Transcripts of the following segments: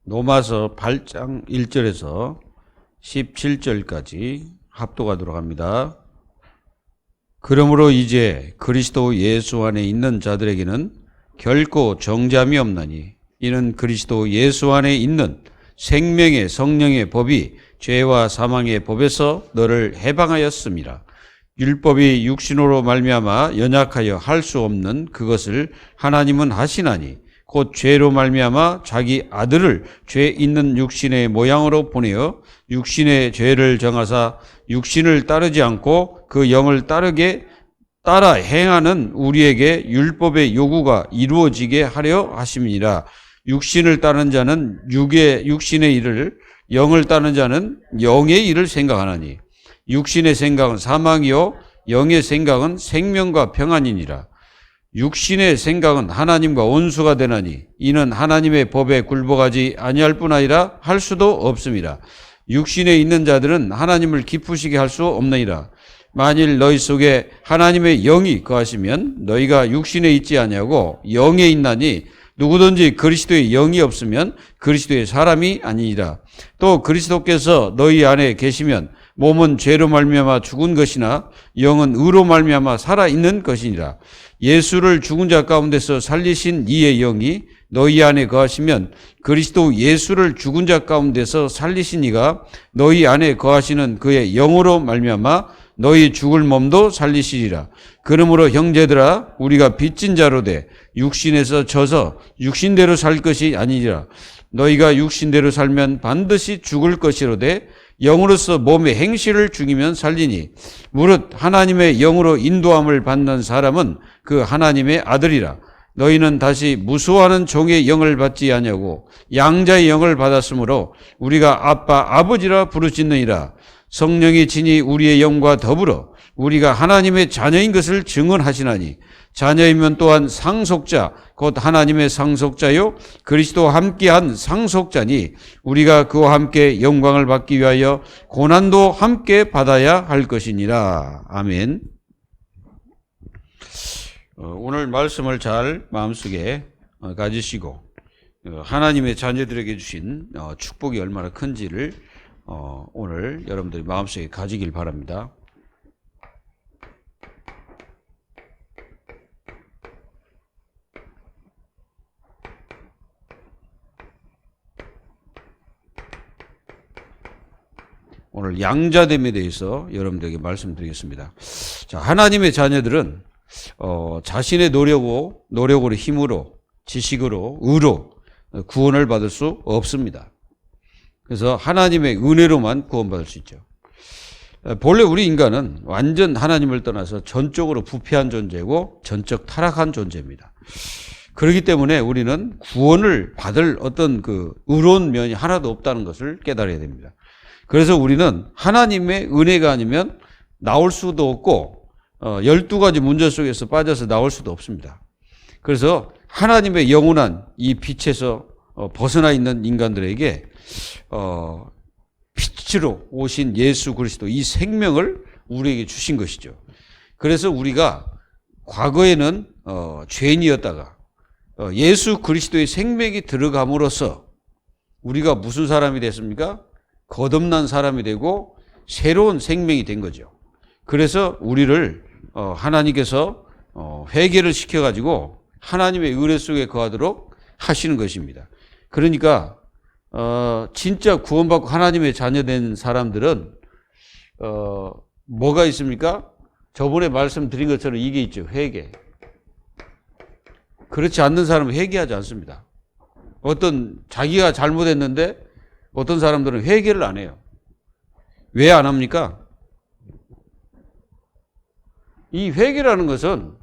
로마서 8장 1절에서 17절까지 합독하도록 합니다. 그러므로 이제 그리스도 예수 안에 있는 자들에게는 결코 정죄함이 없나니 이는 그리스도 예수 안에 있는 생명의 성령의 법이 죄와 사망의 법에서 너를 해방하였음이라. 율법이 육신으로 말미암아 연약하여 할 수 없는 그것을 하나님은 하시나니 곧 죄로 말미암아 자기 아들을 죄 있는 육신의 모양으로 보내어 육신의 죄를 정하사 육신을 따르지 않고 그 영을 따라 행하는 우리에게 율법의 요구가 이루어지게 하려 하심이니라. 육신을 따르는 자는 육신의 일을, 영을 따르는 자는 영의 일을 생각하나니 육신의 생각은 사망이요 영의 생각은 생명과 평안이니라. 육신의 생각은 하나님과 원수가 되나니 이는 하나님의 법에 굴복하지 아니할 뿐 아니라 할 수도 없음이라. 육신에 있는 자들은 하나님을 기쁘시게 할 수 없느니라. 만일 너희 속에 하나님의 영이 거하시면 너희가 육신에 있지 아니하고 영에 있나니 누구든지 그리스도의 영이 없으면 그리스도의 사람이 아니니라. 또 그리스도께서 너희 안에 계시면 몸은 죄로 말미암아 죽은 것이나 영은 의로 말미암아 살아있는 것이니라. 예수를 죽은 자 가운데서 살리신 이의 영이 너희 안에 거하시면 그리스도 예수를 죽은 자 가운데서 살리신 이가 너희 안에 거하시는 그의 영으로 말미암아 너희 죽을 몸도 살리시리라. 그러므로 형제들아 우리가 빚진 자로 돼 육신에서 져서 육신대로 살 것이 아니니라. 너희가 육신대로 살면 반드시 죽을 것이로되 영으로서 몸의 행실을 죽이면 살리니 무릇 하나님의 영으로 인도함을 받는 사람은 그 하나님의 아들이라. 너희는 다시 무수하는 종의 영을 받지 아니하고 양자의 영을 받았으므로 우리가 아빠 아버지라 부르짖느니라. 성령이 친히 우리의 영과 더불어 우리가 하나님의 자녀인 것을 증언하시나니 자녀이면 또한 상속자 곧 하나님의 상속자요 그리스도와 함께한 상속자니 우리가 그와 함께 영광을 받기 위하여 고난도 함께 받아야 할 것이니라. 아멘. 오늘 말씀을 잘 마음속에 가지시고 하나님의 자녀들에게 주신 축복이 얼마나 큰지를 오늘 여러분들이 마음속에 가지길 바랍니다. 오늘 양자됨에 대해서 여러분들에게 말씀드리겠습니다. 자, 하나님의 자녀들은 자신의 노력으로 힘으로 지식으로 의로 구원을 받을 수 없습니다. 그래서 하나님의 은혜로만 구원받을 수 있죠. 본래 우리 인간은 완전 하나님을 떠나서 전적으로 부패한 존재고 전적 타락한 존재입니다. 그렇기 때문에 우리는 구원을 받을 어떤 그 의로운 면이 하나도 없다는 것을 깨달아야 됩니다. 그래서 우리는 하나님의 은혜가 아니면 나올 수도 없고 12가지 문제 속에서 빠져서 나올 수도 없습니다. 그래서 하나님의 영원한 이 빛에서 벗어나 있는 인간들에게 빛으로 오신 예수 그리스도 이 생명을 우리에게 주신 것이죠. 그래서 우리가 과거에는 죄인이었다가 예수 그리스도의 생명이 들어감으로써 우리가 무슨 사람이 됐습니까? 거듭난 사람이 되고 새로운 생명이 된 거죠. 그래서 우리를 하나님께서 회개를 시켜가지고 하나님의 은혜 속에 거하도록 하시는 것입니다. 그러니까 진짜 구원받고 하나님의 자녀된 사람들은 뭐가 있습니까? 저번에 말씀드린 것처럼 이게 있죠. 회개. 그렇지 않는 사람은 회개하지 않습니다. 자기가 잘못했는데 어떤 사람들은 회개를 안 해요. 왜 안 합니까? 이 회개라는 것은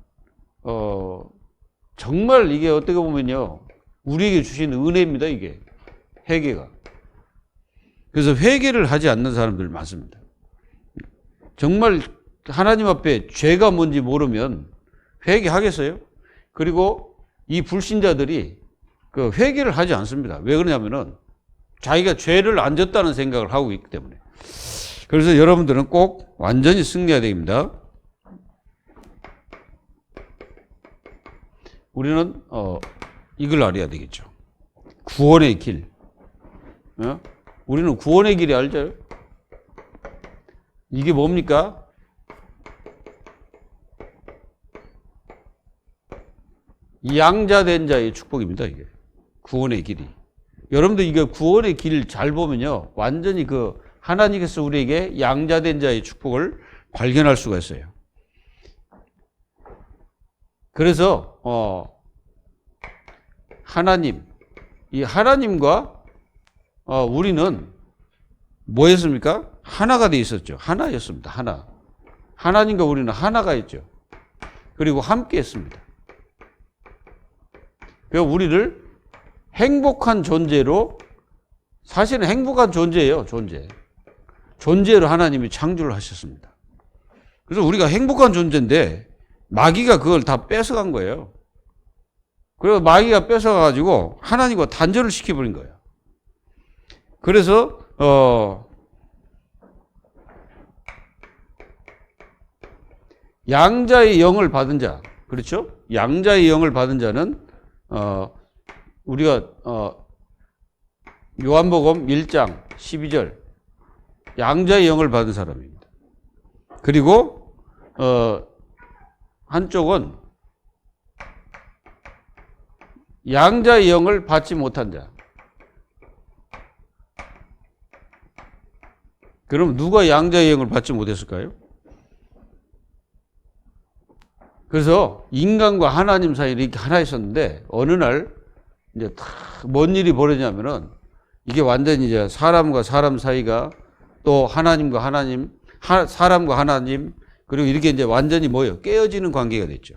정말 이게 어떻게 보면요 우리에게 주신 은혜입니다. 이게 회개가. 그래서 회개를 하지 않는 사람들 많습니다. 정말 하나님 앞에 죄가 뭔지 모르면 회개하겠어요? 그리고 이 불신자들이 그 회개를 하지 않습니다. 왜 그러냐면은 자기가 죄를 안 졌다는 생각을 하고 있기 때문에. 그래서 여러분들은 꼭 완전히 승리해야 됩니다. 우리는 이걸 알아야 되겠죠. 구원의 길. 어? 우리는 구원의 길이 알죠? 이게 뭡니까? 양자된 자의 축복입니다, 이게. 구원의 길이. 여러분들 이게 구원의 길 잘 보면요. 완전히 그 하나님께서 우리에게 양자된 자의 축복을 발견할 수가 있어요. 그래서, 이 하나님과, 우리는 뭐였습니까? 하나가 돼 있었죠. 하나였습니다. 하나. 하나님과 우리는 하나가 있죠. 그리고 함께 했습니다. 그래서 우리를 행복한 존재로, 사실은 행복한 존재예요, 존재. 존재로 하나님이 창조를 하셨습니다. 그래서 우리가 행복한 존재인데 마귀가 그걸 다 뺏어간 거예요. 그래서 마귀가 뺏어가가지고 하나님과 단절을 시켜버린 거예요. 그래서 양자의 영을 받은 자, 그렇죠? 양자의 영을 받은 자는 우리가 요한복음 1장 12절 양자의 영을 받은 사람입니다. 그리고 한쪽은 양자의 영을 받지 못한 자. 그럼 누가 양자의 영을 받지 못했을까요? 그래서 인간과 하나님 사이에 이렇게 하나 있었는데 어느 날 이제 뭔 일이 벌어지냐면은 이게 완전히 이제 사람과 사람 사이가 또 하나님과 하나님, 사람과 하나님, 그리고 이렇게 이제 완전히 뭐예요? 깨어지는 관계가 됐죠.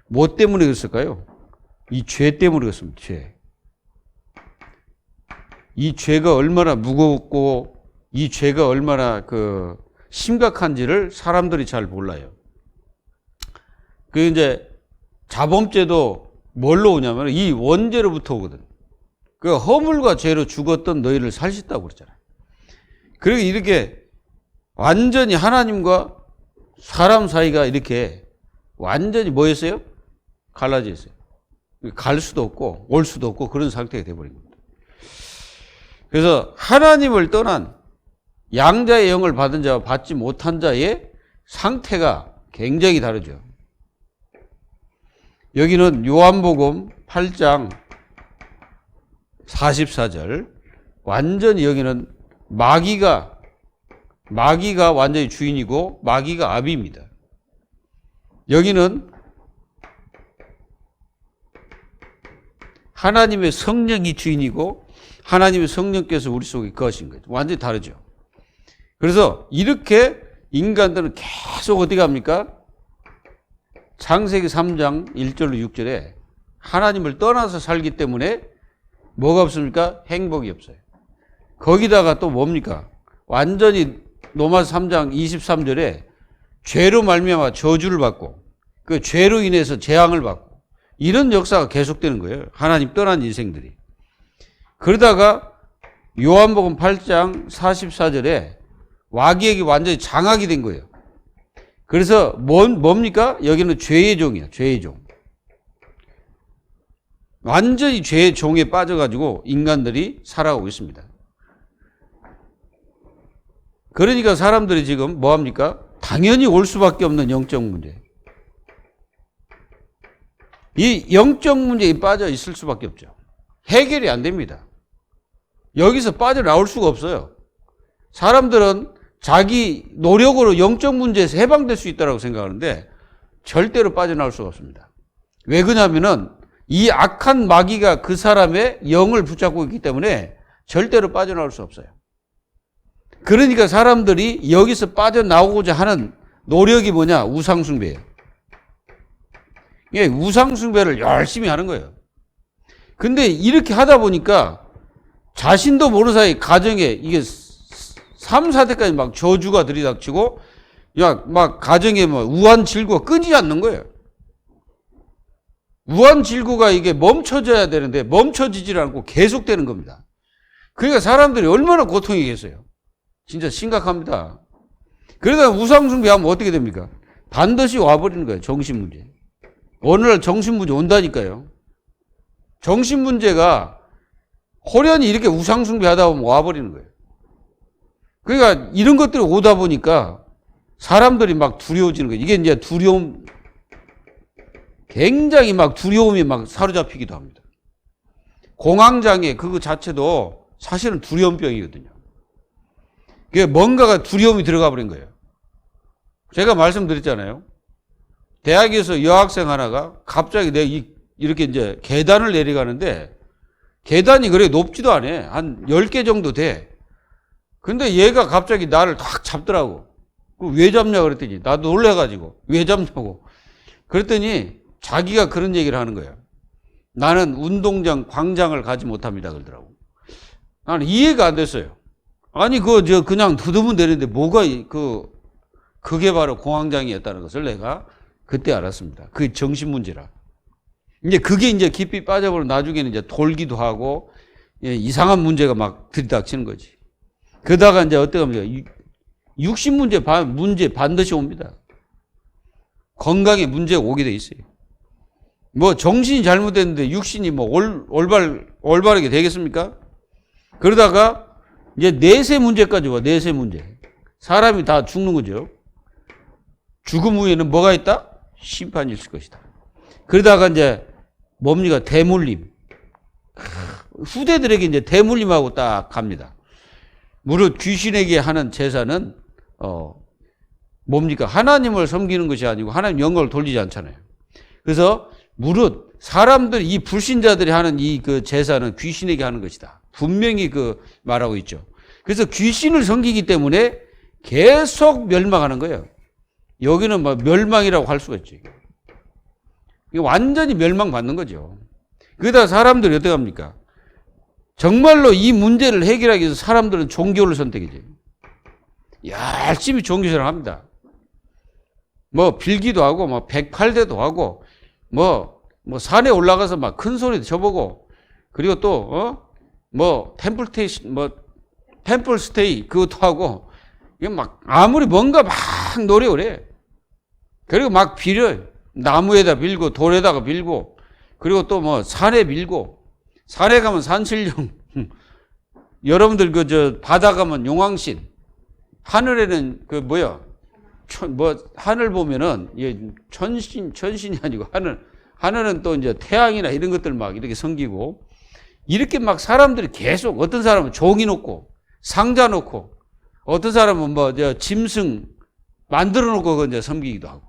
뭐 때문에 그랬을까요? 이 죄 때문에 그랬습니다. 죄. 이 죄가 얼마나 무겁고 이 죄가 얼마나 그 심각한지를 사람들이 잘 몰라요. 그 이제 자범죄도 뭘로 오냐면 이 원죄로부터 오거든. 그 허물과 죄로 죽었던 너희를 살렸다고 그랬잖아요. 그리고 이렇게 완전히 하나님과 사람 사이가 이렇게 완전히 뭐였어요? 갈라져 있어요. 갈 수도 없고 올 수도 없고 그런 상태가 돼버린 겁니다. 그래서 하나님을 떠난 양자의 영을 받은 자와 받지 못한 자의 상태가 굉장히 다르죠. 여기는 요한복음 8장 44절 완전히 여기는 마귀가 완전히 주인이고 마귀가 아비입니다. 여기는 하나님의 성령이 주인이고 하나님의 성령께서 우리 속에 거하신 거죠. 완전히 다르죠. 그래서 이렇게 인간들은 계속 어디 갑니까? 창세기 3장 1절로 6절에 하나님을 떠나서 살기 때문에 뭐가 없습니까? 행복이 없어요. 거기다가 또 뭡니까? 완전히 로마서 3장 23절에 죄로 말미암아 저주를 받고 그 죄로 인해서 재앙을 받고 이런 역사가 계속되는 거예요. 하나님 떠난 인생들이. 그러다가 요한복음 8장 44절에 마귀에게 완전히 장악이 된 거예요. 그래서 뭡니까? 여기는 죄의 종이야. 죄의 종. 완전히 죄의 종에 빠져가지고 인간들이 살아가고 있습니다. 그러니까 사람들이 지금 뭐합니까? 당연히 올 수밖에 없는 영적 문제. 이 영적 문제에 빠져 있을 수밖에 없죠. 해결이 안 됩니다. 여기서 빠져나올 수가 없어요. 사람들은 자기 노력으로 영적 문제에서 해방될 수 있다고 생각하는데 절대로 빠져나올 수가 없습니다. 왜 그러냐면은 이 악한 마귀가 그 사람의 영을 붙잡고 있기 때문에 절대로 빠져나올 수 없어요. 그러니까 사람들이 여기서 빠져나오고자 하는 노력이 뭐냐? 우상숭배예요. 예, 우상숭배를 열심히 하는 거예요. 근데 이렇게 하다 보니까 자신도 모르는 사이 가정에 이게 3, 4대까지 막 저주가 들이닥치고 막 가정에 뭐 우환질구가 끊이지 않는 거예요. 우환질구가 이게 멈춰져야 되는데 멈춰지질 않고 계속되는 겁니다. 그러니까 사람들이 얼마나 고통이겠어요. 진짜 심각합니다. 그러다 우상숭배하면 어떻게 됩니까? 반드시 와버리는 거예요. 정신문제. 어느 날 정신문제 온다니까요. 정신문제가 호련히 이렇게 우상숭배하다 보면 와버리는 거예요. 그러니까 이런 것들이 오다 보니까 사람들이 막 두려워지는 거예요. 이게 이제 두려움, 굉장히 막 두려움이 막 사로잡히기도 합니다. 공황장애 그거 자체도 사실은 두려움병이거든요. 그게 뭔가가 두려움이 들어가 버린 거예요. 제가 말씀드렸잖아요. 대학에서 여학생 하나가 갑자기 이렇게 이제 계단을 내려가는데 계단이 그래 높지도 않아. 한 10개 정도 돼. 근데 얘가 갑자기 나를 탁 잡더라고. 왜 잡냐 그랬더니 나도 놀래가지고 왜 잡냐고. 그랬더니 자기가 그런 얘기를 하는 거예요. 나는 운동장, 광장을 가지 못합니다. 그러더라고. 나는 이해가 안 됐어요. 아니, 그냥 두드면 되는데 뭐가, 그게 바로 공황장애였다는 것을 내가 그때 알았습니다. 그게 정신문제라. 이제 그게 이제 깊이 빠져버려 나중에는 이제 돌기도 하고, 이상한 문제가 막 들이닥치는 거지. 그러다가 이제 어떻게 하면, 육신 문제 반드시 옵니다. 건강에 문제가 오게 돼 있어요. 뭐 정신이 잘못됐는데 육신이 뭐 올바르게 되겠습니까? 그러다가 이제 내세 문제까지 와. 내세 문제. 사람이 다 죽는 거죠. 죽음 후에는 뭐가 있다? 심판이 있을 것이다. 그러다가 이제 뭡니까? 대물림. 후대들에게 이제 대물림하고 딱 갑니다. 무릇 귀신에게 하는 제사는 뭡니까? 하나님을 섬기는 것이 아니고 하나님 영광을 돌리지 않잖아요. 그래서 무릇 사람들, 이 불신자들이 하는 이 그 제사는 귀신에게 하는 것이다. 분명히 말하고 있죠. 그래서 귀신을 섬기기 때문에 계속 멸망하는 거예요. 여기는 뭐 멸망이라고 할 수가 있지. 완전히 멸망받는 거죠. 그러다 사람들이 어떻게 합니까? 정말로 이 문제를 해결하기 위해서 사람들은 종교를 선택이지. 열심히 종교생활을 합니다. 뭐 빌기도 하고, 뭐 108대도 하고, 뭐 산에 올라가서 막 큰 소리도 쳐보고, 그리고 또, 템플 스테이 그것도 하고, 이게 막 아무리 뭔가 막 노력을 해. 그리고 막 빌어요. 나무에다 빌고, 돌에다가 빌고, 그리고 또 뭐 산에 빌고, 산에 가면 산신령, 여러분들 바다 가면 용왕신, 하늘에는 하늘 보면은 천신이 아니고 하늘은 또 이제 태양이나 이런 것들 막 이렇게 섬기고, 이렇게 막 사람들이 계속, 어떤 사람은 종이 놓고 상자 놓고, 어떤 사람은 짐승 만들어 놓고 이제 섬기기도 하고,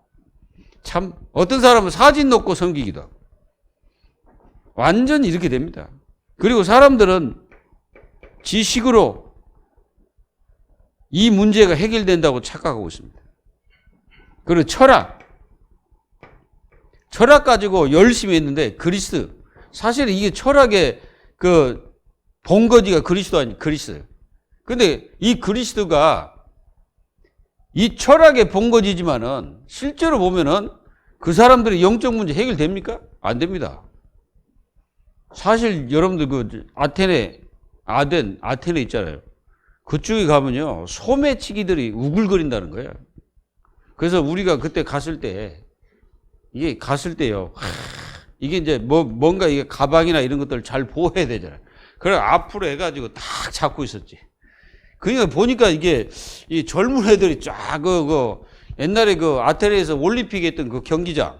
참 어떤 사람은 사진 놓고 섬기기도 하고, 완전히 이렇게 됩니다. 그리고 사람들은 지식으로 이 문제가 해결된다고 착각하고 있습니다. 그리고 철학 가지고 열심히 했는데 그리스, 사실 이게 철학의 본거지가 그리스도 아니 그리스. 근데 이 그리스도가 이 철학의 본거지지만은 실제로 보면은 그 사람들의 영적 문제 해결됩니까? 안 됩니다. 사실 여러분들 아테네 있잖아요. 그쪽에 가면요, 소매치기들이 우글거린다는 거예요. 그래서 우리가 그때 갔을 때요, 이게 이제 뭔가 이게 가방이나 이런 것들을 잘 보호해야 되잖아요. 그래 앞으로 해가지고 딱 잡고 있었지. 그러니까 보니까 이게 이 젊은 애들이 쫙 옛날에 아테네에서 올림픽 했던 그 경기장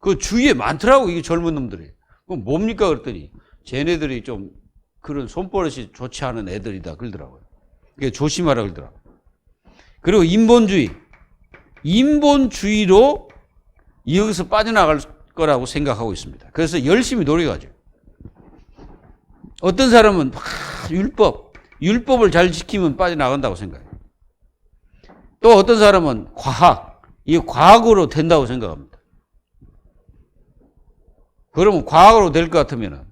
그 주위에 많더라고, 이게 젊은 놈들이. 그럼 뭡니까 그랬더니 쟤네들이 좀 그런 손버릇이 좋지 않은 애들이다 그러더라고요. 그게 조심하라 그러더라고요. 그리고 인본주의로 여기서 빠져나갈 거라고 생각하고 있습니다. 그래서 열심히 노력하죠. 어떤 사람은 율법을 잘 지키면 빠져나간다고 생각해요. 또 어떤 사람은 이 과학으로 된다고 생각합니다. 그러면 과학으로 될 것 같으면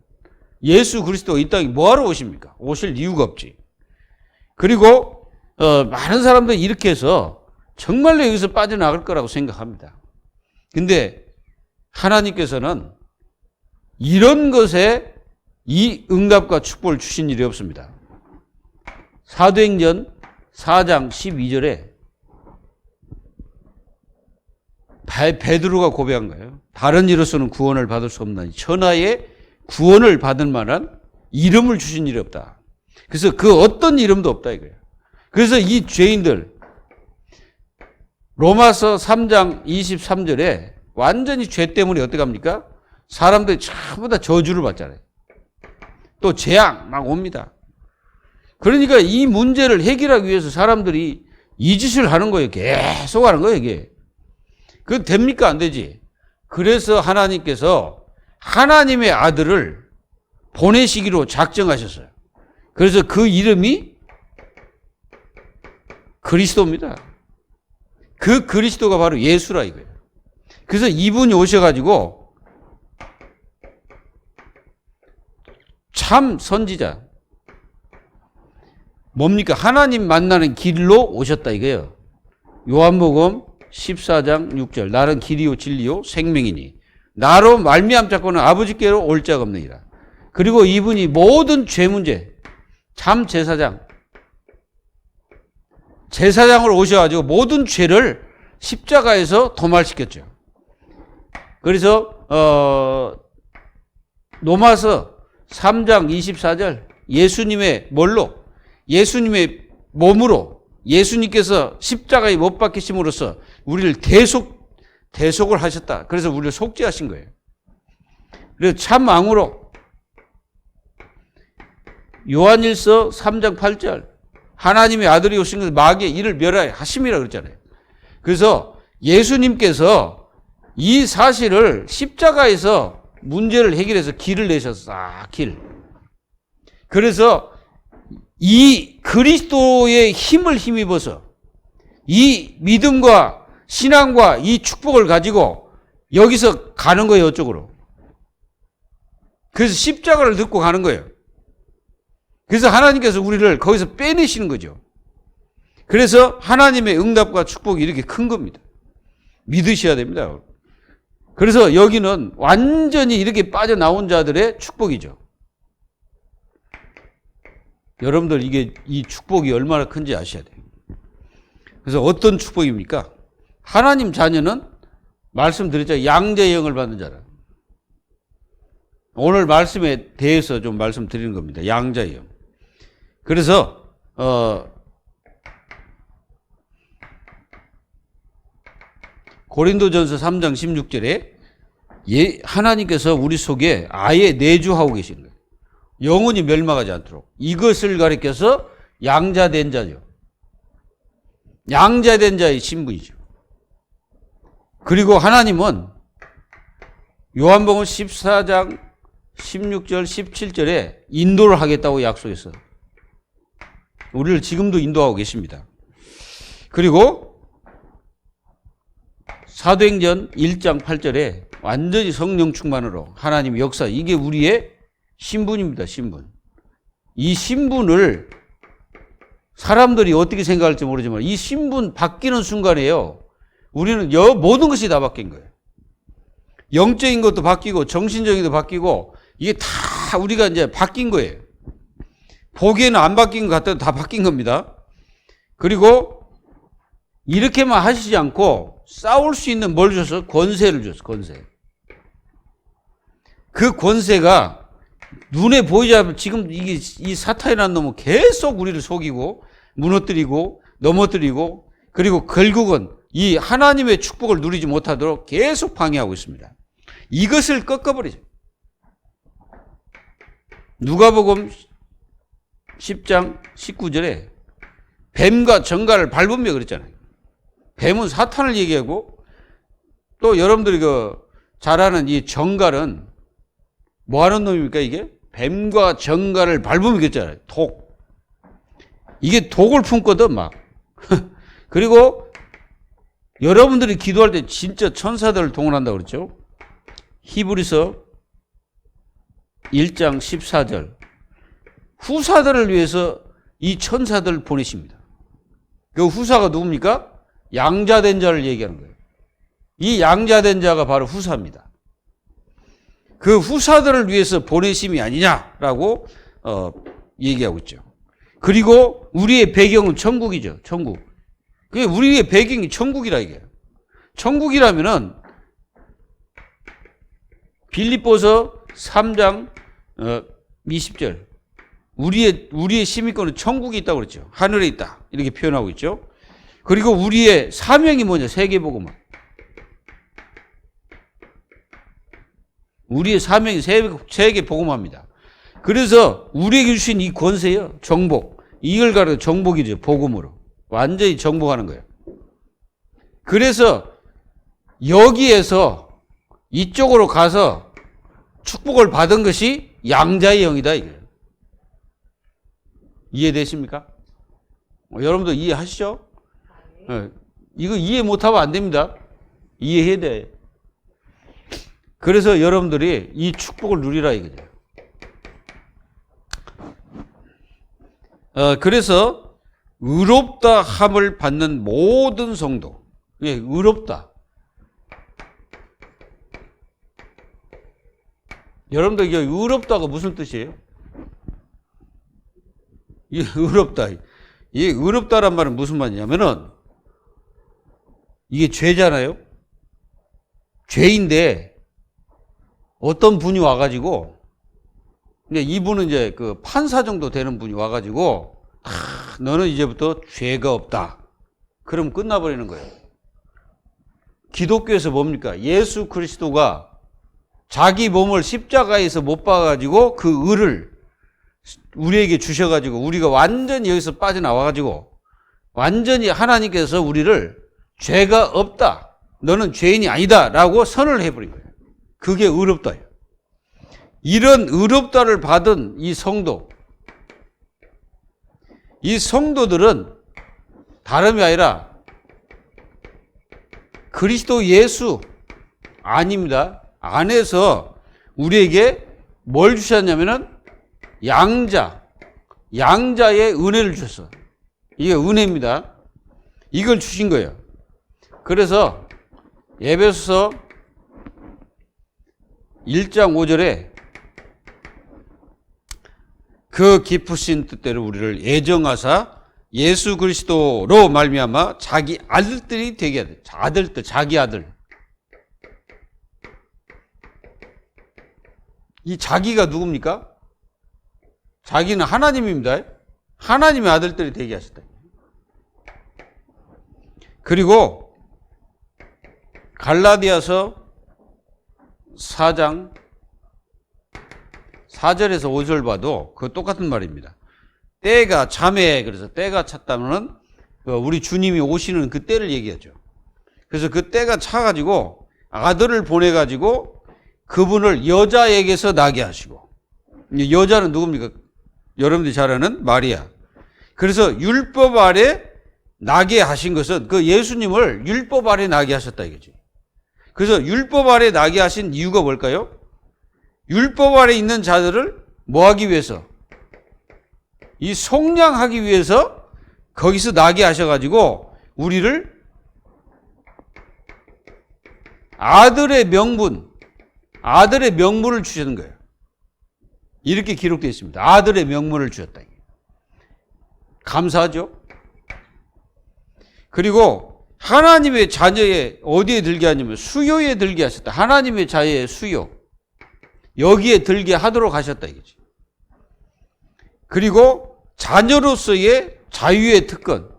예수 그리스도가 이 땅에 뭐하러 오십니까? 오실 이유가 없지. 그리고 많은 사람들이 이렇게 해서 정말로 여기서 빠져나갈 거라고 생각합니다. 근데 하나님께서는 이런 것에 이 응답과 축복을 주신 일이 없습니다. 사도행전 4장 12절에 베드로가 고백한 거예요. 다른 이로서는 구원을 받을 수 없나니 천하의 구원을 받을 만한 이름을 주신 일이 없다. 그래서 그 어떤 이름도 없다 이거예요. 그래서 이 죄인들 로마서 3장 23절에 완전히 죄 때문에 어떻게 합니까? 사람들이 전부 다 저주를 받잖아요. 또 재앙 막 옵니다. 그러니까 이 문제를 해결하기 위해서 사람들이 이 짓을 하는 거예요. 계속 하는 거예요, 이게. 그건 됩니까? 안 되지. 그래서 하나님께서 하나님의 아들을 보내시기로 작정하셨어요. 그래서 그 이름이 그리스도입니다. 그 그리스도가 바로 예수라 이거예요. 그래서 이분이 오셔가지고 참 선지자. 뭡니까? 하나님 만나는 길로 오셨다 이거예요. 요한복음 14장 6절. 나는 길이요 진리요 생명이니 나로 말미암 자고는 아버지께로 올 자가 없느니라. 그리고 이분이 모든 죄 문제 참 제사장으로 오셔가지고 모든 죄를 십자가에서 도말시켰죠. 그래서 로마서 3장 24절 예수님의 뭘로? 예수님의 몸으로 예수님께서 십자가에 못 박히심으로써 우리를 대속을 하셨다. 그래서 우리를 속죄하신 거예요. 그래서 참 왕으로 요한일서 3장 8절 하나님의 아들이 오신 것을 마귀의 일을 멸하여 하심이라 그랬잖아요. 그래서 예수님께서 이 사실을 십자가에서 문제를 해결해서 길을 내셨어. 길. 그래서 이 그리스도의 힘을 힘입어서 이 믿음과 신앙과 이 축복을 가지고 여기서 가는 거예요, 이쪽으로. 그래서 십자가를 듣고 가는 거예요. 그래서 하나님께서 우리를 거기서 빼내시는 거죠. 그래서 하나님의 응답과 축복이 이렇게 큰 겁니다. 믿으셔야 됩니다. 그래서 여기는 완전히 이렇게 빠져나온 자들의 축복이죠. 여러분들 이 축복이 얼마나 큰지 아셔야 돼요. 그래서 어떤 축복입니까? 하나님 자녀는 말씀드렸죠. 양자의 영을 받는 자라. 오늘 말씀에 대해서 좀 말씀드리는 겁니다. 양자의 영. 그래서 고린도전서 3장 16절에 하나님께서 우리 속에 아예 내주하고 계신 거예요. 영혼이 멸망하지 않도록. 이것을 가리켜서 양자된 자죠. 양자된 자의 신분이죠. 그리고 하나님은 요한복음 14장 16절 17절에 인도를 하겠다고 약속했어요. 우리를 지금도 인도하고 계십니다. 그리고 사도행전 1장 8절에 완전히 성령 충만으로 하나님 역사, 이게 우리의 신분입니다. 신분. 이 신분을 사람들이 어떻게 생각할지 모르지만 이 신분 바뀌는 순간에요, 우리는 모든 것이 다 바뀐 거예요. 영적인 것도 바뀌고 정신적인 것도 바뀌고 이게 다 우리가 이제 바뀐 거예요. 보기에는 안 바뀐 것 같아도 다 바뀐 겁니다. 그리고 이렇게만 하시지 않고 싸울 수 있는 뭘 줬어? 권세를 줬어. 권세. 그 권세가 눈에 보이지 않으면 지금 이 사탄이라는 놈은 계속 우리를 속이고 무너뜨리고 넘어뜨리고 그리고 결국은 이 하나님의 축복을 누리지 못하도록 계속 방해하고 있습니다. 이것을 꺾어버리죠. 누가복음 10장 19절에 뱀과 정갈을 밟으며 그랬잖아요. 뱀은 사탄을 얘기하고 또 여러분들이 잘 아는 이 정갈은 뭐 하는 놈입니까 이게? 뱀과 정갈을 밟으며 그랬잖아요. 독. 이게 독을 품거든 막. 그리고 여러분들이 기도할 때 진짜 천사들을 동원한다고 그랬죠. 히브리서 1장 14절. 후사들을 위해서 이 천사들을 보내십니다. 그 후사가 누굽니까? 양자된 자를 얘기하는 거예요. 이 양자된 자가 바로 후사입니다. 그 후사들을 위해서 보내심이 아니냐라고 얘기하고 있죠. 그리고 우리의 배경은 천국이죠. 천국. 그게 우리의 배경이 천국이라 이게. 천국이라면은 빌립보서 3장 20절. 우리의 시민권은 천국에 있다고 그랬죠. 하늘에 있다. 이렇게 표현하고 있죠. 그리고 우리의 사명이 뭐냐? 세계복음화. 우리의 사명이 세계복음화입니다. 그래서 우리에게 주신 이 권세요. 정복. 이걸 가르쳐 정복이죠. 복음으로. 완전히 정복하는 거예요. 그래서 여기에서 이쪽으로 가서 축복을 받은 것이 양자의 영이다 이거예요. 이해되십니까? 여러분도 이해하시죠? 이거 이해 못하면 안 됩니다. 이해해야 돼. 그래서 여러분들이 이 축복을 누리라 이거죠. 그래서 의롭다 함을 받는 모든 성도. 예, 의롭다. 여러분들 이게 의롭다가 무슨 뜻이에요? 이 의롭다. 이 의롭다란 말은 무슨 말이냐면은 이게 죄잖아요. 죄인데 어떤 분이 와가지고 근데 이분은 이제 그 판사 정도 되는 분이 와가지고 너는 이제부터 죄가 없다. 그럼 끝나버리는 거예요. 기독교에서 뭡니까? 예수 그리스도가 자기 몸을 십자가에서 못 박아가지고 그 의를 우리에게 주셔가지고 우리가 완전히 여기서 빠져나와가지고 완전히 하나님께서 우리를 죄가 없다. 너는 죄인이 아니다. 라고 선을 해버린 거예요. 그게 의롭다예요. 이런 의롭다를 받은 이 성도, 이 성도들은 다름이 아니라 그리스도 예수 아닙니다. 안에서 우리에게 뭘 주셨냐면은 양자의 은혜를 주셨어. 이게 은혜입니다. 이걸 주신 거예요. 그래서 에베소서 1장 5절에 그 깊으신 뜻대로 우리를 애정하사 예수 그리스도로 말미암아 자기 아들들이 되게 하되 아들들 자기 아들 이 자기가 누굽니까? 자기는 하나님입니다. 하나님의 아들들이 되게 하셨다. 그리고 갈라디아서 4장 4절에서 5절 봐도 그 똑같은 말입니다. 때가 참에 그래서 때가 찼다면은 우리 주님이 오시는 그 때를 얘기하죠. 그래서 그 때가 차가지고 아들을 보내가지고 그분을 여자에게서 나게 하시고 여자는 누굽니까? 여러분들이 잘 아는 마리아. 그래서 율법 아래 나게 하신 것은 그 예수님을 율법 아래 나게 하셨다 이거지. 그래서 율법 아래 나게 하신 이유가 뭘까요? 율법 아래 있는 자들을 뭐 하기 위해서? 이 속량하기 위해서 거기서 나게 하셔가지고 우리를 아들의 명분, 아들의 명분을 주시는 거예요. 이렇게 기록되어 있습니다. 아들의 명분을 주셨다. 감사하죠? 그리고 하나님의 자녀에 어디에 들게 하냐면 수요에 들게 하셨다. 하나님의 자녀의 수요. 여기에 들게 하도록 하셨다 이거지. 그리고 자녀로서의 자유의 특권.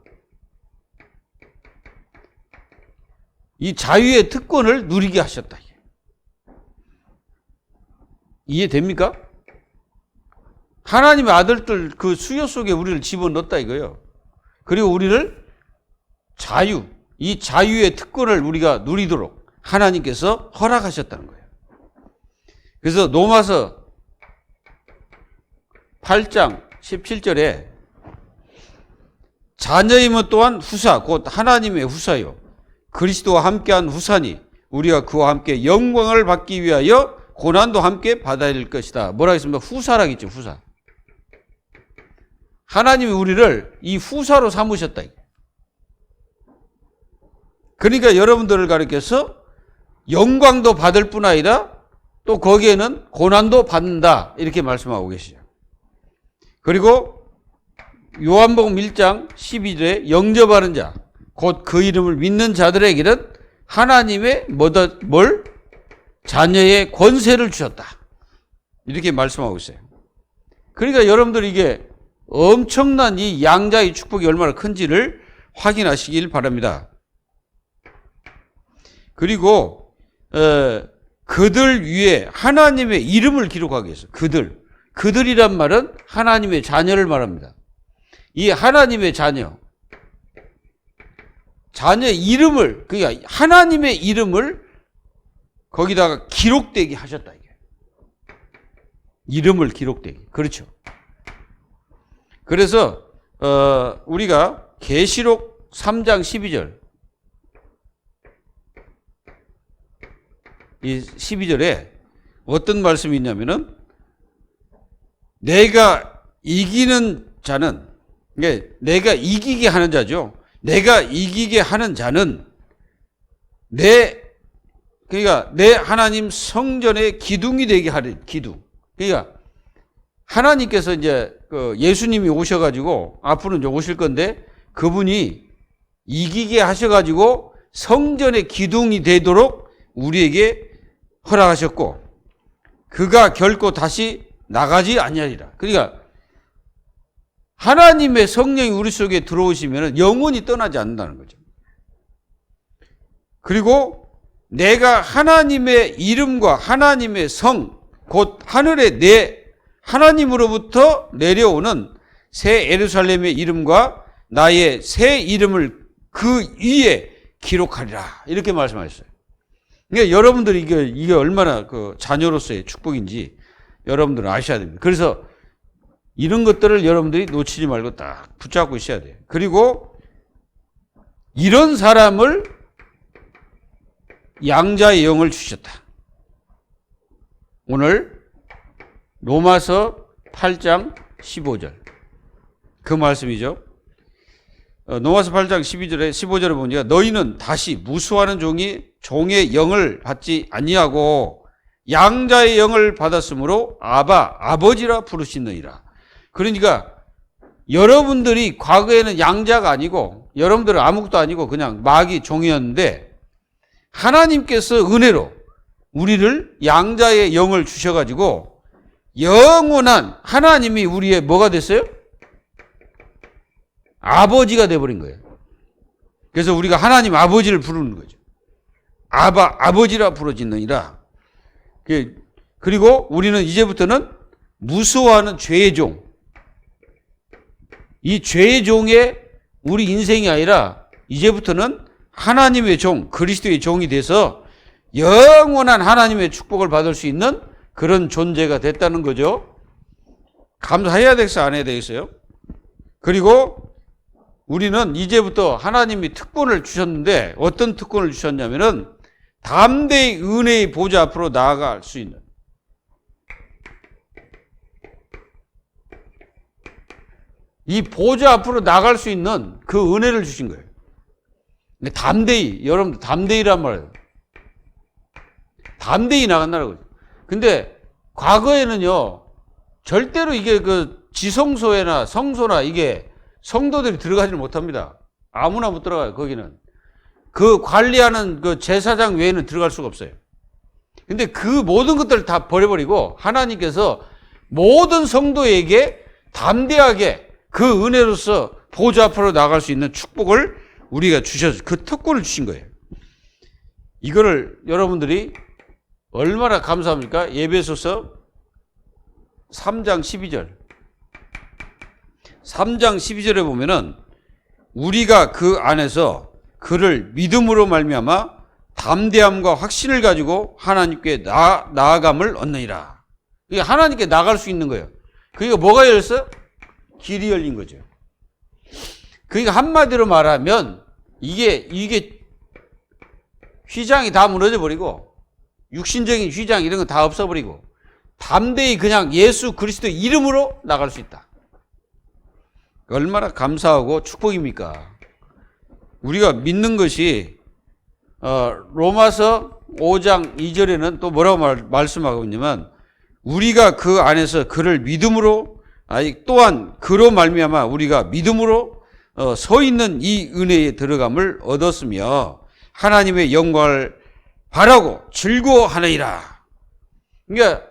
이 자유의 특권을 누리게 하셨다. 이해됩니까? 하나님의 아들들 그 수요 속에 우리를 집어넣었다 이거예요. 그리고 우리를 자유, 이 자유의 특권을 우리가 누리도록 하나님께서 허락하셨다는 거예요. 그래서 로마서 8장 17절에 자녀임은 또한 후사, 곧 하나님의 후사요. 그리스도와 함께한 후사니 우리가 그와 함께 영광을 받기 위하여 고난도 함께 받아야 될 것이다. 뭐라 했습니까? 후사라겠죠, 후사. 하나님이 우리를 이 후사로 삼으셨다. 그러니까 여러분들을 가리켜서 영광도 받을 뿐 아니라 또 거기에는 고난도 받는다. 이렇게 말씀하고 계시죠. 그리고 요한복음 1장 12절에 영접하는 자, 곧 그 이름을 믿는 자들에게는 하나님의 자녀의 권세를 주셨다. 이렇게 말씀하고 있어요. 그러니까 여러분들 이게 엄청난 이 양자의 축복이 얼마나 큰지를 확인하시길 바랍니다. 그리고 그들 위에 하나님의 이름을 기록하기 위해서 그들이란 말은 하나님의 자녀를 말합니다. 이 하나님의 자녀의 이름을, 그러니까 하나님의 이름을 거기다가 기록되게 하셨다. 이게 이름을 기록되게. 그렇죠. 그래서 우리가 계시록 3장 12절, 이 12절에 어떤 말씀이 있냐면은 내가 이기는 자는, 내가 이기게 하는 자죠. 내가 이기게 하는 자는 그러니까 내 하나님 성전의 기둥이 되게 하는 기둥. 그러니까 하나님께서 이제 예수님이 오셔가지고 앞으로 이제 오실 건데 그분이 이기게 하셔가지고 성전의 기둥이 되도록 우리에게 허락하셨고 그가 결코 다시 나가지 아니하리라. 그러니까 하나님의 성령이 우리 속에 들어오시면 영원히 떠나지 않는다는 거죠. 그리고 내가 하나님의 이름과 하나님의 성, 곧 하늘에 내 하나님으로부터 내려오는 새 예루살렘의 이름과 나의 새 이름을 그 위에 기록하리라. 이렇게 말씀하셨어요. 그러니까 여러분들이 이게 얼마나 그 자녀로서의 축복인지 여러분들은 아셔야 됩니다. 그래서 이런 것들을 여러분들이 놓치지 말고 딱 붙잡고 있어야 돼요. 그리고 이런 사람을 양자의 영을 주셨다. 오늘 로마서 8장 15절 그 말씀이죠. 로마서 8장 15절에 보니까 너희는 다시 무수하는 종의 영을 받지 아니하고 양자의 영을 받았으므로 아버지라 부르시느니라. 그러니까 여러분들이 과거에는 양자가 아니고 여러분들은 아무것도 아니고 그냥 마귀 종이었는데 하나님께서 은혜로 우리를 양자의 영을 주셔가지고 영원한 하나님이 우리의 뭐가 됐어요? 아버지가 돼버린 거예요. 그래서 우리가 하나님 아버지를 부르는 거죠. 아버지라 부르짖느니라. 그리고 우리는 이제부터는 무서워하는 죄의 종, 이 죄의 종의 우리 인생이 아니라 이제부터는 하나님의 종, 그리스도의 종이 돼서 영원한 하나님의 축복을 받을 수 있는 그런 존재가 됐다는 거죠. 감사해야 되겠어요? 안 해야 되겠어요? 그리고 우리는 이제부터 하나님이 특권을 주셨는데 어떤 특권을 주셨냐면은 담대히 은혜의 보좌 앞으로 나아갈 수 있는, 이 보좌 앞으로 나갈 수 있는 그 은혜를 주신 거예요. 근데 담대히, 여러분들 담대히란 말이에요. 담대히 나간다는 거죠. 근데 과거에는요, 절대로 이게 그 지성소나 성소나 이게 성도들이 들어가지를 못합니다. 아무나 못 들어가요, 거기는. 그 관리하는 그 제사장 외에는 들어갈 수가 없어요. 근데 그 모든 것들을 다 버려버리고 하나님께서 모든 성도에게 담대하게 그 은혜로서 보좌 앞으로 나갈 수 있는 축복을 우리가 주셔서 그 특권을 주신 거예요. 이거를 여러분들이 얼마나 감사합니까? 에베소서 3장 12절. 3장 12절에 보면은 우리가 그 안에서 그를 믿음으로 말미암아 담대함과 확신을 가지고 하나님께 나아감을 얻느니라. 이게 하나님께 나갈 수 있는 거예요. 그러니까 뭐가 열렸어? 길이 열린 거죠. 그러니까 한마디로 말하면 이게 휘장이 다 무너져 버리고 육신적인 휘장 이런 거 다 없어버리고 담대히 그냥 예수 그리스도의 이름으로 나갈 수 있다. 얼마나 감사하고 축복입니까? 우리가 믿는 것이 로마서 5장 2절에는 또 뭐라고 말씀하고 있냐면 우리가 그 안에서 그를 믿음으로 또한 그로 말미암아 우리가 믿음으로 서 있는 이 은혜에 들어감을 얻었으며 하나님의 영광을 바라고 즐거워하느니라. 그러니까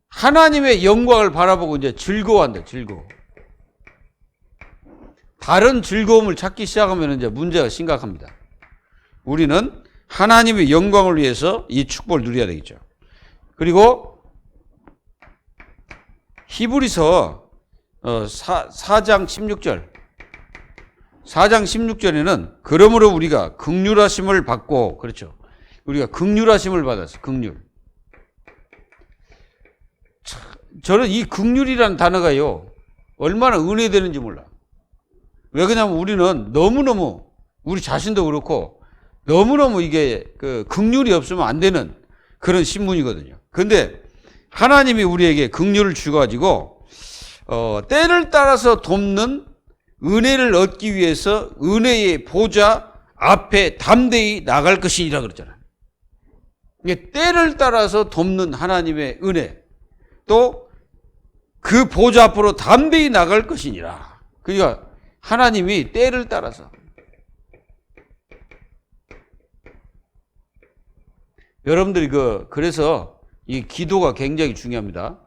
하나님의 영광을 바라보고 이제 즐거워한다, 즐거워. 다른 즐거움을 찾기 시작하면 이제 문제가 심각합니다. 우리는 하나님의 영광을 위해서 이 축복을 누려야 되겠죠. 그리고 히브리서 4장 16절. 4장 16절에는 그러므로 우리가 긍휼하심을 받고, 그렇죠. 우리가 긍휼하심을 받았어, 긍휼. 저는 이 긍휼이라는 단어가요, 얼마나 은혜되는지 몰라. 왜 그러냐면 우리는 너무너무, 우리 자신도 그렇고, 너무너무 이게 긍휼이 없으면 안 되는 그런 신분이거든요. 근데 하나님이 우리에게 긍휼을 주가지고, 때를 따라서 돕는 은혜를 얻기 위해서 은혜의 보좌 앞에 담대히 나갈 것이니라 그랬잖아요. 이게 때를 따라서 돕는 하나님의 은혜, 또 그 보좌 앞으로 담대히 나갈 것이니라. 그러니까 하나님이 때를 따라서. 여러분들이 그래서 이 기도가 굉장히 중요합니다.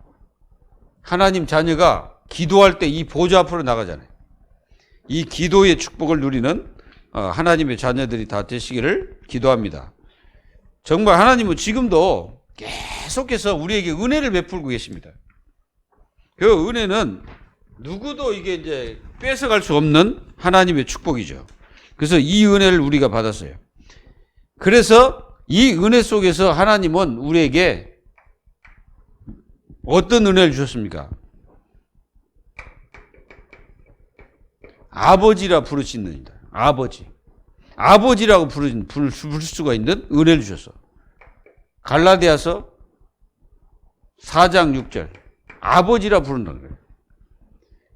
하나님 자녀가 기도할 때 이 보좌 앞으로 나가잖아요. 이 기도의 축복을 누리는 하나님의 자녀들이 다 되시기를 기도합니다. 정말 하나님은 지금도 계속해서 우리에게 은혜를 베풀고 계십니다. 그 은혜는 누구도 이게 이제 뺏어갈 수 없는 하나님의 축복이죠. 그래서 이 은혜를 우리가 받았어요. 그래서 이 은혜 속에서 하나님은 우리에게 어떤 은혜를 주셨습니까? 아버지라 부르시는이다. 아버지. 아버지라고 부를 수가 있는 은혜를 주셨어. 갈라디아서 4장 6절. 아버지라 부른다는 거예요.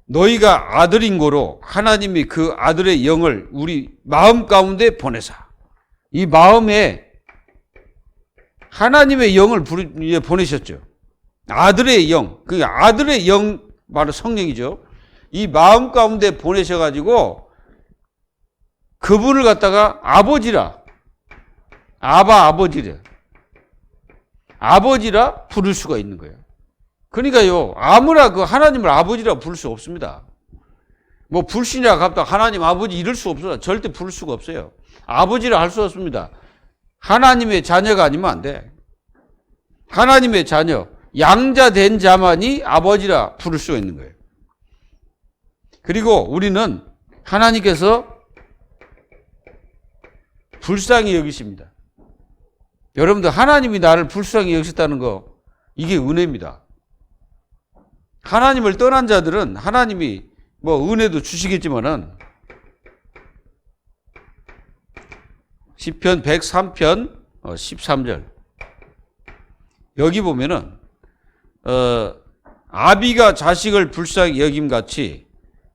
너희가 아들인 고로 하나님이 그 아들의 영을 우리 마음 가운데 보내사. 이 마음에 하나님의 영을 보내셨죠. 아들의 영. 그러니까 아들의 영, 바로 성령이죠. 이 마음 가운데 보내셔가지고 그분을 갖다가 아버지라, 아버지라 부를 수가 있는 거예요. 그러니까요, 아무나 하나님을 아버지라 부를 수 없습니다. 뭐 불신이라 갑다 하나님 아버지 이럴 수 없어요. 절대 부를 수가 없어요. 아버지라 할 수 없습니다. 하나님의 자녀가 아니면 안 돼. 하나님의 자녀, 양자된 자만이 아버지라 부를 수가 있는 거예요. 그리고 우리는 하나님께서 불쌍히 여기십니다. 여러분들 하나님이 나를 불쌍히 여기셨다는 거, 이게 은혜입니다. 하나님을 떠난 자들은 하나님이 뭐 은혜도 주시겠지만은 시편 103편 13절 여기 보면은 아비가 자식을 불쌍히 여김같이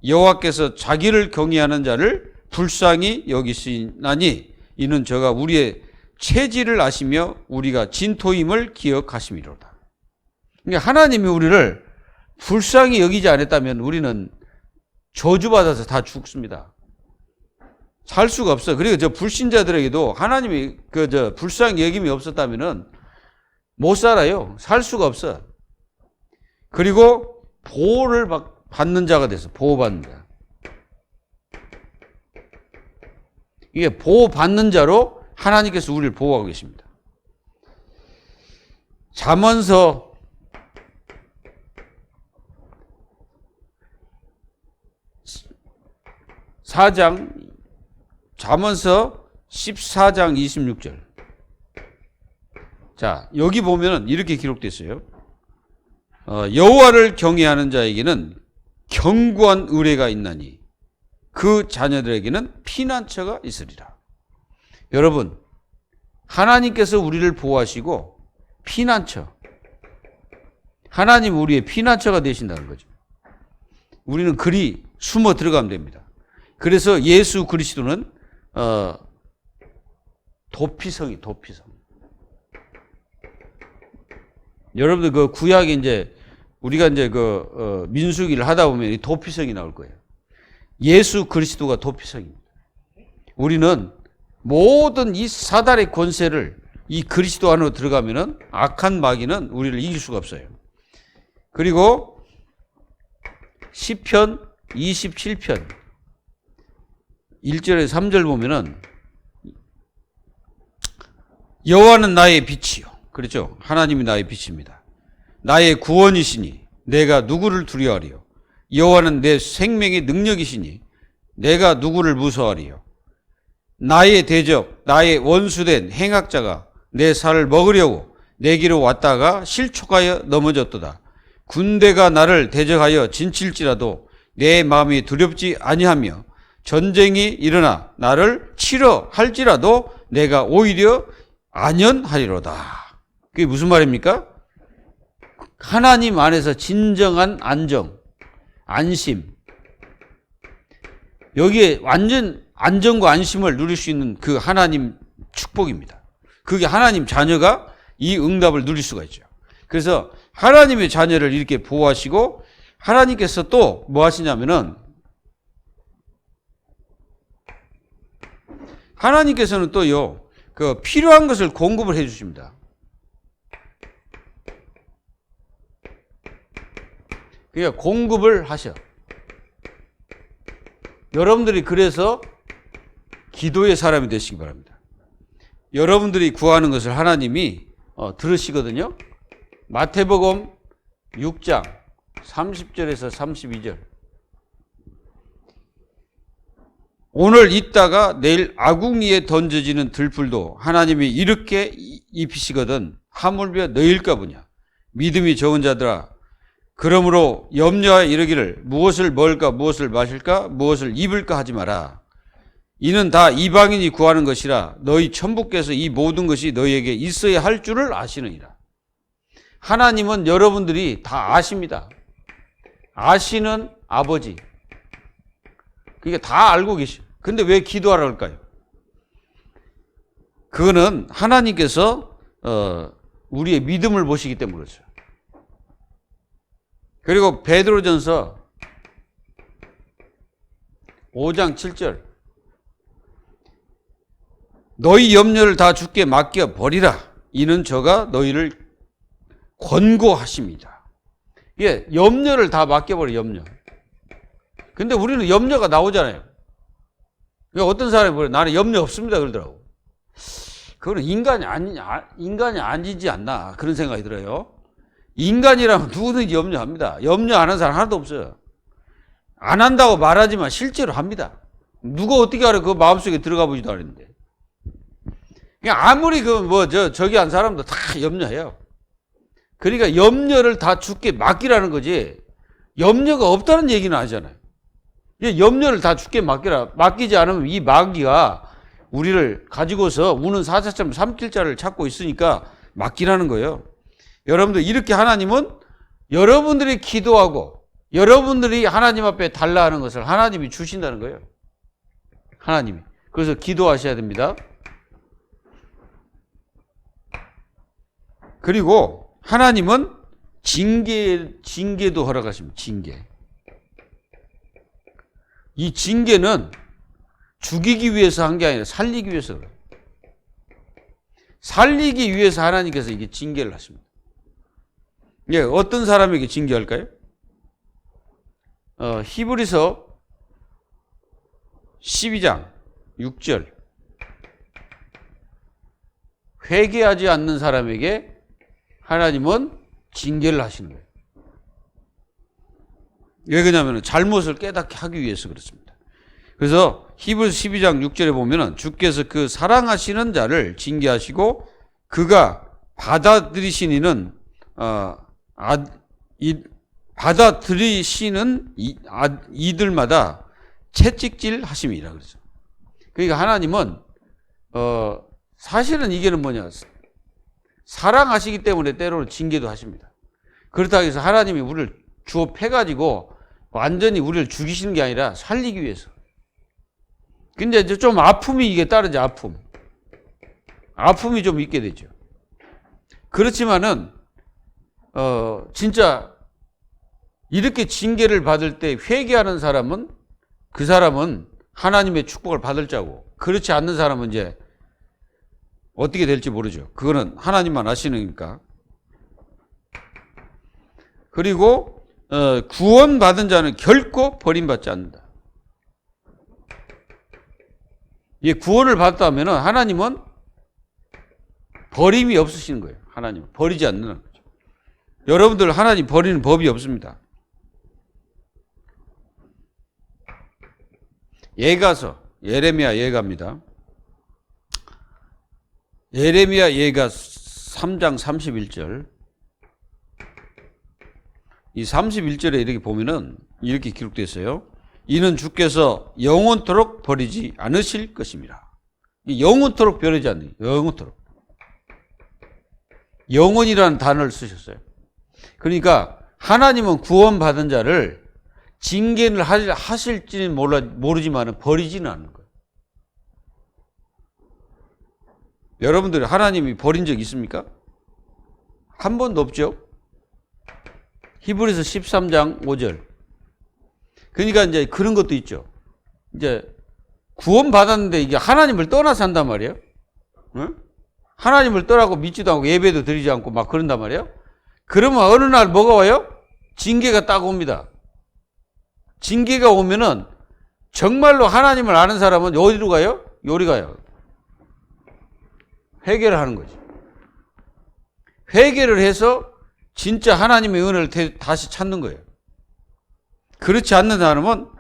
여호와께서 자기를 경외하는 자를 불쌍히 여기시나니 이는 저가 우리의 체질을 아시며 우리가 진토임을 기억하심이로다. 그러니까 하나님이 우리를 불쌍히 여기지 않았다면 우리는 저주받아서 다 죽습니다. 살 수가 없어. 그리고 저 불신자들에게도 하나님이 불쌍히 여김이 없었다면은 못 살아요. 살 수가 없어. 그리고 보호를 받는 자가 돼서 보호받는 자. 이게 보호받는 자로 하나님께서 우리를 보호하고 계십니다. 잠언서 4장, 잠언서 14장 26절. 자, 여기 보면은 이렇게 기록되어 있어요. 여호와를 경외하는 자에게는 견고한 의뢰가 있나니 그 자녀들에게는 피난처가 있으리라. 여러분, 하나님께서 우리를 보호하시고 피난처, 하나님 우리의 피난처가 되신다는 거죠. 우리는 그리 숨어 들어가면 됩니다. 그래서 예수 그리스도는 도피성이. 여러분들 그 구약에 이제 우리가 이제 민수기를 하다 보면 이 도피성이 나올 거예요. 예수 그리스도가 도피성입니다. 우리는 모든 이 사단의 권세를 이 그리스도 안으로 들어가면은 악한 마귀는 우리를 이길 수가 없어요. 그리고 시편 27편 1절에서 3절 보면은 여호와는 나의 빛이요. 그렇죠? 하나님이 나의 빛입니다. 나의 구원이시니 내가 누구를 두려워하리요. 여호와는 내 생명의 능력이시니 내가 누구를 무서워하리요. 나의 대적, 나의 원수된 행악자가 내 살을 먹으려고 내게로 왔다가 실족하여 넘어졌도다. 군대가 나를 대적하여 진칠지라도 내 마음이 두렵지 아니하며 전쟁이 일어나 나를 치러 할지라도 내가 오히려 안연하리로다. 그게 무슨 말입니까? 하나님 안에서 진정한 안정, 안심. 여기에 완전 안정과 안심을 누릴 수 있는 그 하나님 축복입니다. 그게 하나님 자녀가 이 응답을 누릴 수가 있죠. 그래서 하나님의 자녀를 이렇게 보호하시고 하나님께서 또 뭐 하시냐면은 하나님께서는 또요, 그 필요한 것을 공급을 해 주십니다. 그러니까 공급을 하셔. 여러분들이 그래서 기도의 사람이 되시기 바랍니다. 여러분들이 구하는 것을 하나님이 들으시거든요. 마태복음 6장 30절에서 32절. 오늘 있다가 내일 아궁이에 던져지는 들풀도 하나님이 이렇게 입히시거든 하물며 너희일까 보냐. 믿음이 적은 자들아, 그러므로 염려하여 이르기를 무엇을 먹을까 무엇을 마실까 무엇을 입을까 하지 마라. 이는 다 이방인이 구하는 것이라 너희 천부께서 이 모든 것이 너희에게 있어야 할 줄을 아시느니라. 하나님은 여러분들이 다 아십니다. 아시는 아버지. 그게 다 알고 계셔. 근데 왜 기도하라 할까요? 그거는 하나님께서 우리의 믿음을 보시기 때문에 그렇죠. 그리고 베드로전서 5장 7절. 너희 염려를 다 주께 맡겨 버리라. 이는 저가 너희를 권고하십니다. 예, 염려를 다 맡겨버려, 염려. 근데 우리는 염려가 나오잖아요. 그러니까 어떤 사람이 그래, 나는 염려 없습니다 그러더라고. 그거는 인간이 아니지 않나 그런 생각이 들어요. 인간이라면 누구든지 염려합니다. 염려 안 하는 사람 하나도 없어요. 안 한다고 말하지만 실제로 합니다. 누가 어떻게 알아? 그 마음속에 들어가 보지도 않았는데. 그냥 아무리 저기 한 사람도 다 염려해요. 그러니까 염려를 다 주께 맡기라는 거지. 염려가 없다는 얘기는 아니잖아요. 염려를 다 주께 맡기라. 맡기지 않으면 이 마귀가 우리를 가지고서 우는 사자처럼 삼킬 자를 찾고 있으니까 맡기라는 거예요. 여러분들 이렇게 하나님은 여러분들이 기도하고 여러분들이 하나님 앞에 달라 하는 것을 하나님이 주신다는 거예요. 하나님이. 그래서 기도하셔야 됩니다. 그리고 하나님은 징계도 허락하십니다. 징계. 이 징계는 죽이기 위해서 한 게 아니라 살리기 위해서 그래요. 살리기 위해서 하나님께서 이게 징계를 하십니다. 예, 어떤 사람에게 징계할까요? 히브리서 12장 6절. 회개하지 않는 사람에게 하나님은 징계를 하시는 거예요. 왜 그러냐면 잘못을 깨닫게 하기 위해서 그렇습니다. 그래서 히브리서 12장 6절에 보면은 주께서 그 사랑하시는 자를 징계하시고 그가 받아들이시는 받아들이시는 이들마다 채찍질 하심이라 그러죠. 그러니까 하나님은 사실은 이게는 뭐냐, 사랑하시기 때문에 때로는 징계도 하십니다. 그렇다고 해서 하나님이 우리를 주어 패가지고 완전히 우리를 죽이시는 게 아니라 살리기 위해서. 근데 이제 좀 아픔이 이게 따르죠. 아픔이 좀 있게 되죠. 그렇지만은 진짜 이렇게 징계를 받을 때 회개하는 사람은 그 사람은 하나님의 축복을 받을 자고, 그렇지 않는 사람은 이제 어떻게 될지 모르죠. 그거는 하나님만 아시니까. 그리고 구원받은 자는 결코 버림받지 않는다. 이 구원을 받았다면 하나님은 버림이 없으시는 거예요. 하나님 버리지 않는 거죠. 여러분들 하나님 버리는 법이 없습니다. 예가서 예레미야 예가입니다. 예레미야 예가 3장 31절. 이 31절에 이렇게 보면은 이렇게 기록되어 있어요. 이는 주께서 영원토록 버리지 않으실 것입니다. 영원토록 버리지 않는, 영원토록. 영원이라는 단어를 쓰셨어요. 그러니까 하나님은 구원받은 자를 징계를 하실지는 모르지만 버리지는 않는 거예요. 여러분들 하나님이 버린 적 있습니까? 한 번도 없죠. 히브리서 13장 5절. 그러니까 이제 그런 것도 있죠. 이제 구원받았는데 이게 하나님을 떠나서 한단 말이에요. 응? 하나님을 떠나고 믿지도 않고 예배도 드리지 않고 막 그런단 말이에요. 그러면 어느 날 뭐가 와요? 징계가 딱 옵니다. 징계가 오면은 정말로 하나님을 아는 사람은 어디로 가요? 요리 가요. 회개를 하는 거지. 회개를 해서 진짜 하나님의 은혜를 다시 찾는 거예요. 그렇지 않는 사람은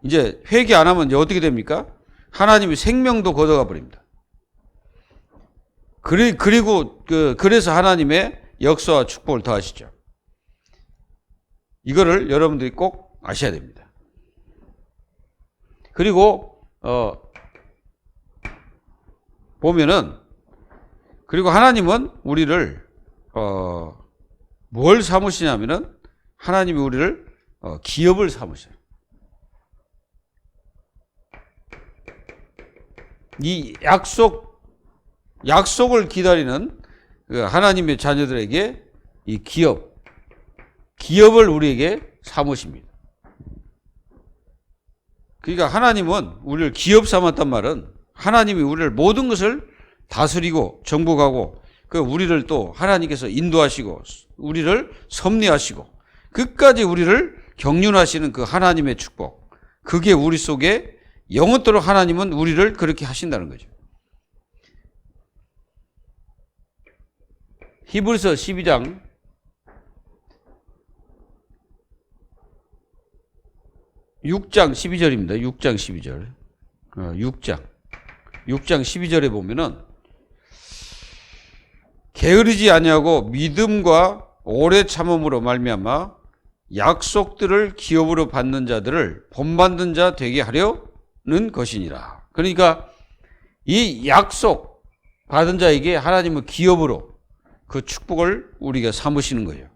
이제 회개 안 하면 이제 어떻게 됩니까? 하나님의 생명도 걷어가 버립니다. 그리고 그래서 하나님의 역사와 축복을 더하시죠. 이거를 여러분들이 꼭 아셔야 됩니다. 그리고 보면은 그리고 하나님은 우리를 뭘 삼으시냐면은 하나님이 우리를 기업을 삼으셔요. 이 약속을 기다리는 하나님의 자녀들에게 이 기업을 우리에게 삼으십니다. 그러니까 하나님은 우리를 기업 삼았단 말은 하나님이 우리를 모든 것을 다스리고 정복하고 우리를 또 하나님께서 인도하시고 우리를 섭리하시고 끝까지 우리를 경륜하시는 그 하나님의 축복, 그게 우리 속에 영원토록 하나님은 우리를 그렇게 하신다는 거죠. 히브리서 12장 6장 12절입니다. 6장 12절. 6장 12절에 보면은 게으르지 아니하고 믿음과 오래 참음으로 말미암아 약속들을 기업으로 받는 자들을 본받는 자 되게 하려는 것이니라. 그러니까 이 약속 받은 자에게 하나님은 기업으로 그 축복을 우리가 삼으시는 거예요.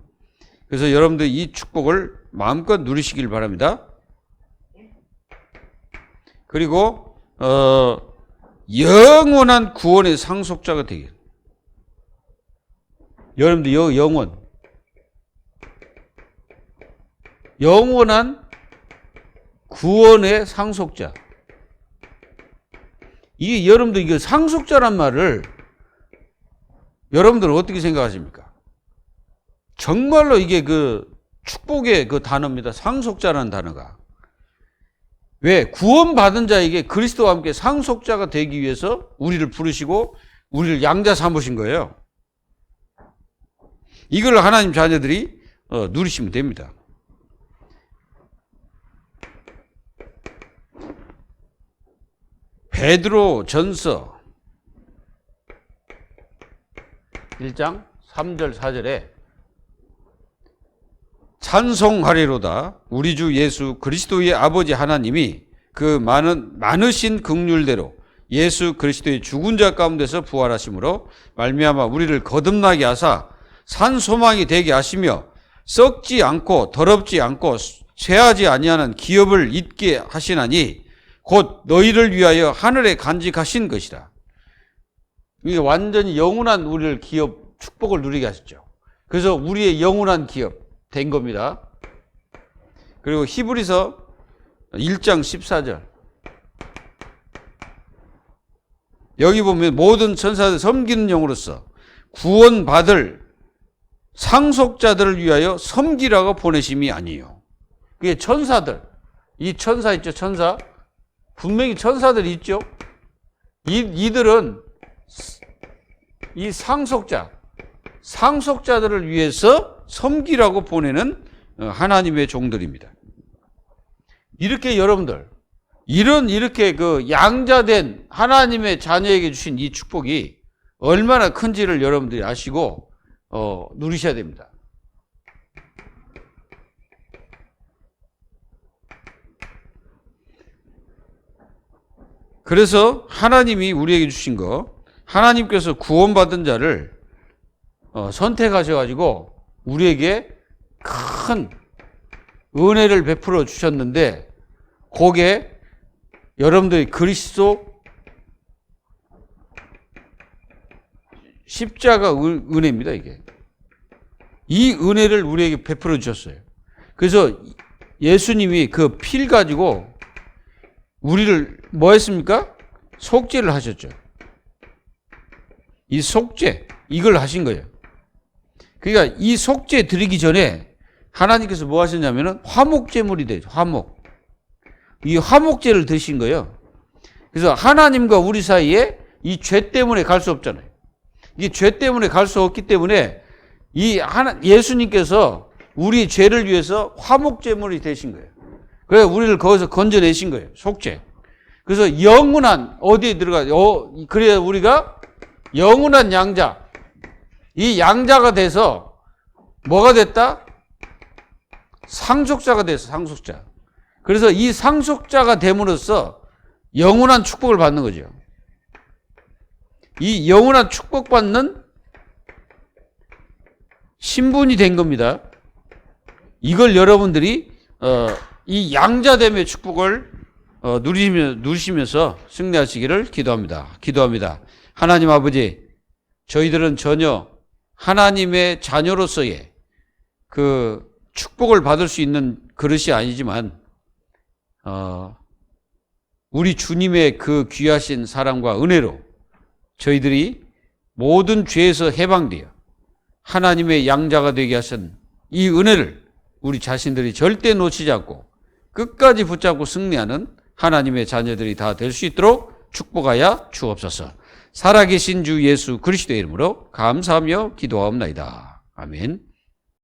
그래서 여러분들 이 축복을 마음껏 누리시길 바랍니다. 그리고 영원한 구원의 상속자가 되길. 여러분들 영원한 구원의 상속자. 이게 여러분들 이게 상속자란 말을 여러분들은 어떻게 생각하십니까? 정말로 이게 그 축복의 그 단어입니다. 상속자라는 단어가. 왜? 구원받은 자에게 그리스도와 함께 상속자가 되기 위해서 우리를 부르시고 우리를 양자 삼으신 거예요. 이걸 하나님 자녀들이 누리시면 됩니다. 베드로 전서 1장 3절 4절에 찬송하리로다 우리 주 예수 그리스도의 아버지 하나님이 그 많으신 긍휼대로 예수 그리스도의 죽은 자 가운데서 부활하심으로 말미암아 우리를 거듭나게 하사 산 소망이 되게 하시며 썩지 않고 더럽지 않고 쇠하지 아니하는 기업을 잊게 하시나니 곧 너희를 위하여 하늘에 간직하신 것이라. 이게 완전히 영원한 우리를 기업 축복을 누리게 하셨죠. 그래서 우리의 영원한 기업 된 겁니다. 그리고 히브리서 1장 14절. 여기 보면 모든 천사들 섬기는 영으로서 구원받을 상속자들을 위하여 섬기라고 보내심이 아니에요. 그게 천사들, 이 천사 있죠, 천사. 분명히 천사들이 있죠. 이들은 이 상속자들을 위해서 섬기라고 보내는 하나님의 종들입니다. 이렇게 여러분들, 이렇게 그 양자된 하나님의 자녀에게 주신 이 축복이 얼마나 큰지를 여러분들이 아시고 누리셔야 됩니다. 그래서 하나님이 우리에게 주신 거, 하나님께서 구원받은 자를 선택하셔가지고 우리에게 큰 은혜를 베풀어 주셨는데, 거기에 여러분들이 그리스도 십자가 은혜입니다, 이게. 이 은혜를 우리에게 베풀어 주셨어요. 그래서 예수님이 그 피를 가지고 우리를 뭐 했습니까? 속죄를 하셨죠. 이 속죄, 이걸 하신 거예요. 그러니까 이 속죄 드리기 전에 하나님께서 뭐 하셨냐면은 화목제물이 되죠. 이 화목제를 드신 거예요. 그래서 하나님과 우리 사이에 이 죄 때문에 갈 수 없잖아요. 이 죄 때문에 갈 수 없기 때문에 예수님께서 우리 죄를 위해서 화목제물이 되신 거예요. 그래서 우리를 거기서 건져내신 거예요. 속죄. 그래서 영원한, 어디에 그래야 우리가 영원한 양자, 이 양자가 돼서 뭐가 됐다? 상속자가 됐어, 상속자. 그래서 이 상속자가 됨으로써 영원한 축복을 받는 거죠. 이 영원한 축복받는 신분이 된 겁니다. 이걸 여러분들이 이 양자됨의 축복을 누리시면서 승리하시기를 기도합니다. 하나님 아버지, 저희들은 전혀 하나님의 자녀로서의 그 축복을 받을 수 있는 그릇이 아니지만 우리 주님의 그 귀하신 사랑과 은혜로 저희들이 모든 죄에서 해방되어 하나님의 양자가 되게 하신 이 은혜를 우리 자신들이 절대 놓치지 않고 끝까지 붙잡고 승리하는 하나님의 자녀들이 다 될 수 있도록 축복하여 주옵소서. 살아계신 주 예수 그리스도의 이름으로 감사하며 기도하옵나이다. 아멘.